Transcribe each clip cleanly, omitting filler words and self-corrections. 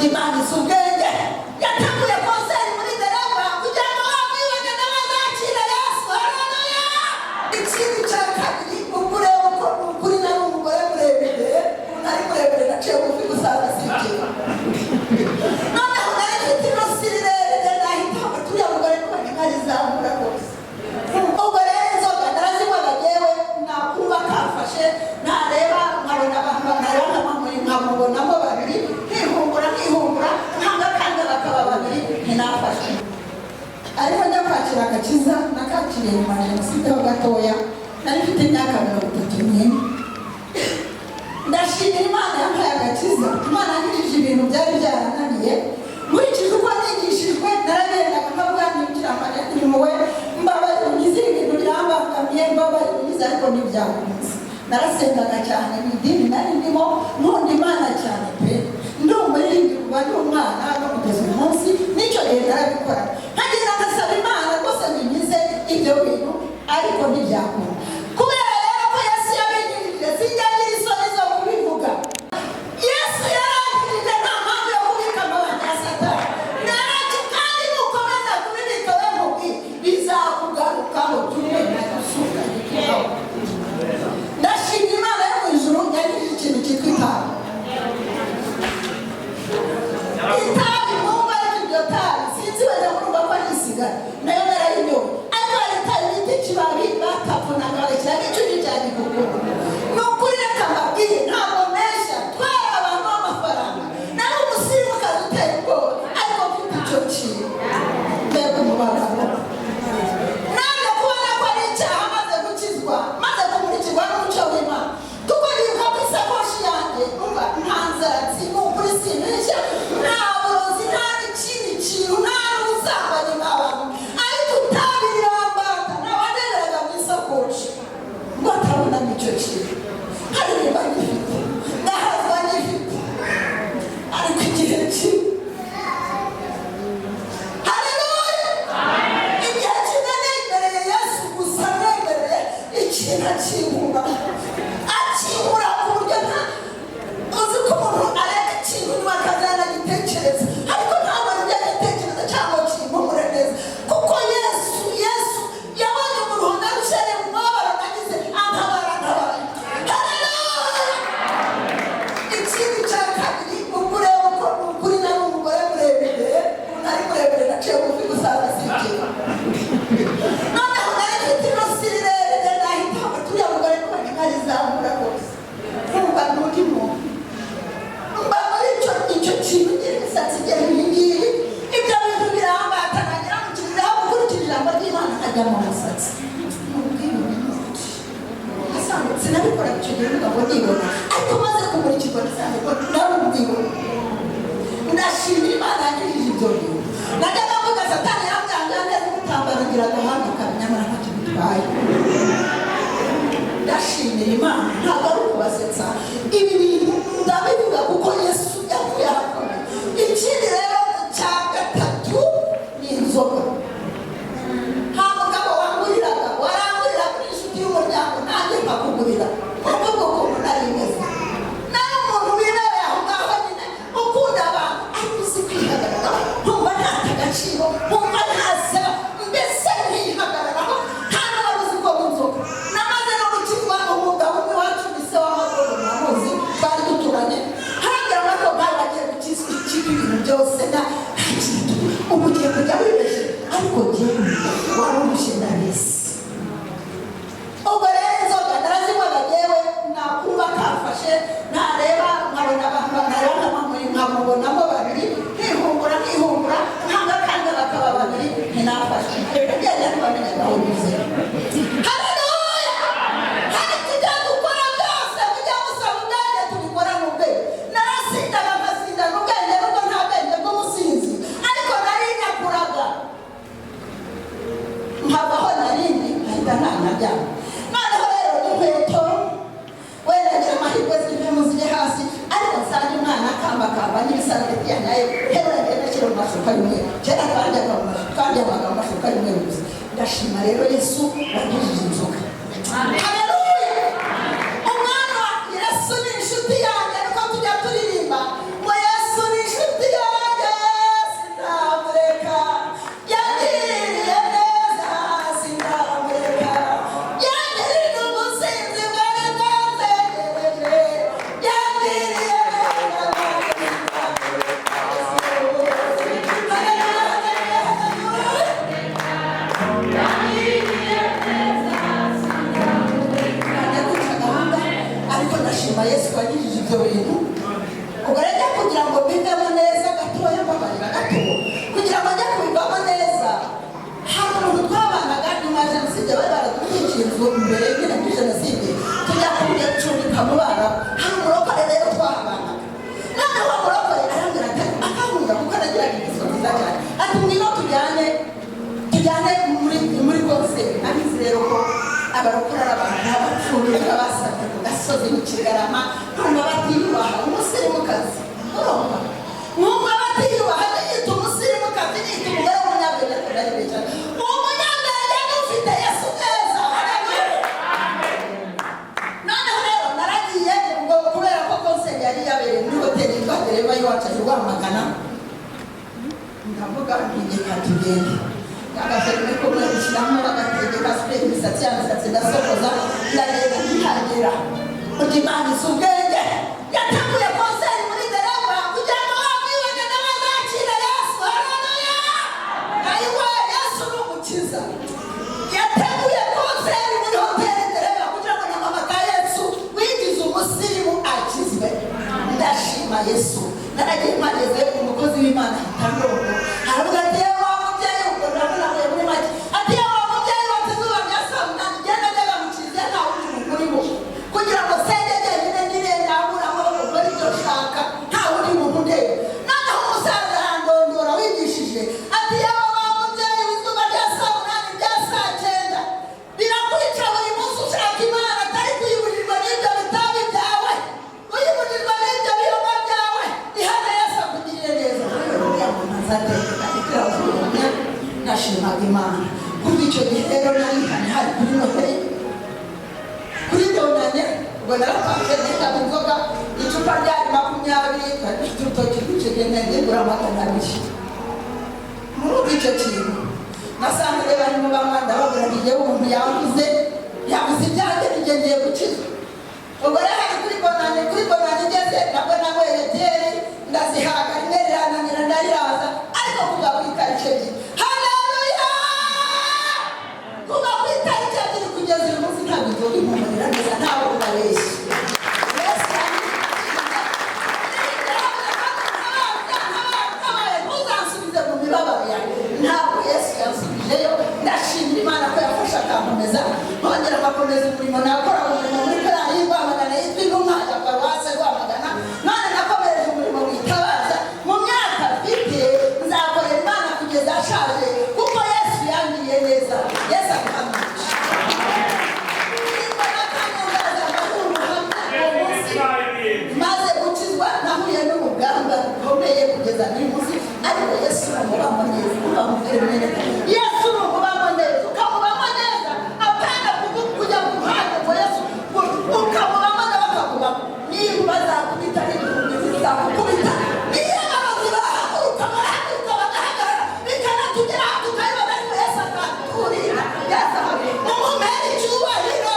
Imana isubwenge yatanguye konseri muri dereva kugira ngo wabibone n'abazakira Yesu. Haleluya. Ikindi cya kabiri ukureba uko ukuri nari umugore murebere nari murebere naciye bugufi gusaza sinjye noneho nari mfite inosi rirerire nahitamo turiya mugore kubona imari izamura rwose. Ubwo rero inzoga narazinywaga yewe nakumva kafashe nareba nkabona abantu banareba nkabonamo babiri nkihumbura nkanga kandi bakaba babiri ntinafashe. Ariko njya kwakira agakiza nakakiriye nyuma ya jenoside ho gatoya nari mfite imyaka 31. Ndashimira Imana yampaye agakiza. Imana yanyujije ibintu byari byarananiye nkurikije uko nigishijwe naragendaga nkavuga nibwira Mariya ati muwe mbabaye ugize ibintu birambangamiye mbabaye ugize ariko ntibyakunze. Narasengaga cyane mu idini nari ndimo nkunda Imana cyane pe ndumva yindi kuba ndi umwana no kugeza uyu munsi nicyo gihe narabikora nkagenda ngasaba Imana rwose ngize ibyo bintu ariko ntibyakunda. Kubera rero ko Yesu yabinyujije sinjya ngira isoni zo kubivuga. Yesu yarangije nta mpamvu yo kubika amabanga ya Satani. Naraki kandi nukomeza kubibika we mubi bizakugarukaho tumwe nagusuka ikawa. Ndashimira Imana yo mu ijuru yanyujije ikintu cyitwa itabi. Itabi mwumva iryo tabi sinzi wenda murumva ko nisigara nayo narayinyoye ariko hari itabi bita ikibabi batapunaga bagashyira n'icumu cya gikukuru. Ni ukuri reka mbabwire ntabwo mesha twari abantu b'amafaranga nari umusirimukazi uteye ubwoba ariko mfite icyo kintu mbega umubabaro naje kubona ko ari icyaha maze gukizwa maze kumurikirwa n'umucyo w'Imana kuko nibuka ku isakoshi yanjye umva nta nzaratsi ni ukuri sinisha nta burozi nta n'ikindi kintu nta n'ubusambanyi bw'abantu ariko itabi rirambata nabandereraga mu isakoshi ngo atabona n'icyo kintu haririmba ngifite ndahazwa ngifite ariko igihe kimwe haleluya igihe kimwe nemereye Yesu gusa nemereye ikintu akinkura ku buryo nta uzi ko umuntu areka ikintu nyuma akazana gitekereza ariko ntabwo aribyo agitekereza cyangwa kimpumure neza kuko Yesu yabonye umuruho narushere mu mabara nagize antabara. Haleluya. Ikindi cya kabiri ukureba uko ukuri nari umugore murebere nari murebere naciye bugufi gusaza sinjye noneho nari mfite inosi rirerire nahitamo turiya mugore kubona imari izamura rwose nkumva n'undi muntu mba muri icyo kintu ngira imisatsi igera ibingibi ibyo bintu birambata nagira ngo kiriho gukurikira ijambo ry'Imana nkajya mu musatsi sinabikora icyo gihe ngo nibona ariko maze kumurikirwa n'isano ko nawe ubwibone. Ndashimira Imana yanyujije ibyo bintu najyaga mvuga Satani yambwanga neza umutambarugira agahanga akamenyamara ntacyo bitwaye. Ndashimira Imana ntabwo ari ukubasetsa ibi bintu ndabivuga kuko Yesu yavuye ahakomeye. Ikindi rero cya gatatu ni inzoga. Nta mugabo wanguriraga warangurira kuri inshuti y'umuryango nanjye nkakugurira kuko ukuntu nari meze nari umuntu wibereye aho ngaho nyine ukunda abantu ariko uzi kwihagararaho ntumva ntata agaciro ntumva ntaseba mbese ntiyihagararaho nta n'uwari uzi ko inzoga. Namaze no gukizwa umugabo umwe wacu ni se w'amaguru mwamuzi twari duturanye haragira ngo bari bagiye gukizwa ikibi ibintu byose nta kintu ubu ugiye kujya wibeshye ariko njyewe wari umushe nabisi. Ubwo rero inzoga narazinywaga yewe nakumva kafashe nareba nkabona abantu banareba nkabonamo babiri nkihumbura nkanga kandi bakaba babiri ntinafashe ngenda ntibamenyaga aho nyuze. Haleluya. Hari tujya dukora byose mujya musaba ubwenge tubikora mu bwenge. Narasindaga ngasindana ubwenge nubwo nta bwenge bw'umusinzi ariko nari nyakuraga nkavaho narindi nkahita ntanajyana. Noneho rero n'inkweto wenda ngira amahirwe z'ibyo ziri hasi ariko nsanga umwana akambakamba n'ibisarabeti yanyaye hewe ngenda ashyira mu mashuka y'umweru kera twajyaga mu mashuka y'umweru gusa. Ndashima rero Yesu wanyujije inzoga. Haleluya. Umwana wa Yesu ni inshuti yanjye niko tujya turirimba ngo Yesu ni inshuti yanjye mwene wacu ari Rwamagana ndavuga ntigeka tugende agafite ko mwishiramo bagategeka spray imisatsi yamisatsi ndasokoza ndagenda ntihagera Imana isubwenge yateguye konseri muri dereva kugira ngo bamwibone n'abazakira Yesu. Haleluya! Ayiwe, Yesu ni umukiza. Yateguye konseri muri hoteli dereva kugira ngo na mama ka Yesu wigize umusirimu akizwe. Ndashima Yesu. Naragiye mpageze umukozi w'Imana hitandoro haravuga ati yewe wa mubyeyi ubwo ndabona we muri make ati yewe wa mubyeyi watuzuba bya saa munani genda njyaga mu kiliziya nta wundi muntu urimo kugira ngo senge jyenyine nyine ndabura amaboko muri icyo shaka nta wundi muntu ndeba. Noneho umusaza arandondora wigishije ati yewe wa mubyeyi w'izuba rya saa munani rya saa cyenda birakwica buri munsi ushaka Imana atari kuyiburirwa n'ibyo bitabi byawe kuyiburirwa n'ibyo biyoga byawe ihane Yesu akugirire neza. Nashimaga Imana kuva icyo gihe rero narihane hari kuri Noheli kuri donanye ubwo narapfashe nitaba inzoga icupa ryari 20 kandi urutoki rw'ikigene ngura 200 muri icyo kintu nasanze barimo bamwanda babura ngiye umuntu yavuze ibyanjye bigendeye gukizwa. Ubwo rero hari kuri bonane ngeze nabwo nagweye byeri ndazihaga rimwe rirananira ndariraza ariko kuva ku itariki ebyiri. Haleluya! Kuva ku itariki ebyiri kugeza uyu munsi ntabwo inzoga impumurira neza ntawe ubabeshya. Ntuzansubize mu mibabaro yanjye ntabwo Yesu yansubijeyo. Ndashimira Imana ko yafashe akamkomeza nkongera ngakomeza umurimo nakora umurimo muri korali Rwamagana yitwa Intumwa ya Paruwasi Rwamagana. None nakomereje umurimo witabaza mu myaka mfite nzakorera Imana kugeza ashaje kuko Yesu yangiriye neza. Yesu akamugisha maze gukizwa nahuye n'urugamba rukomeye kugeza n'uyu munsi ariko Yesu umubamo neza ukamubwira neza. Yesu umubamo neza ukamubamo neza apana kujya mu muhanda ngo Yesu ukamubamo nawe akakubamo niba bazakubita n'ibihumbi bizakubita iyo abayobozi bahaguruka bagahagarara bikanatugeraho tukabibona ariko Yesu akaturira. Yesu mumumere icyubahiro.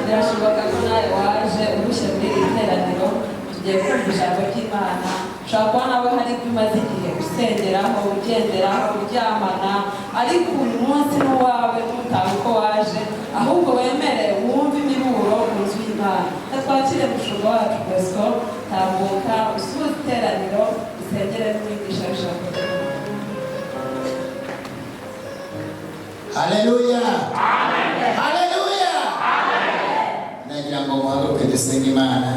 Birashoboka ko nawe waje urushye muri iri teraniro tugiye kumva ijambo ry'Imana. Ushobora kuba nawe hari ibyo umaze igihe usengeraho ugenderaho uryamana ariko uyu munsi n'uwawe ntutahe uko waje ahubwo wemere wumve imiburo ku nzu y'Imana. Twakire mushumba wacu Bosco tambuka usuhuze iteraniro usengere n'umwigisha w'ijambo ry'Imana. Haleluya! Haleluya! Nagira ngo muhaguruke dusenge Imana.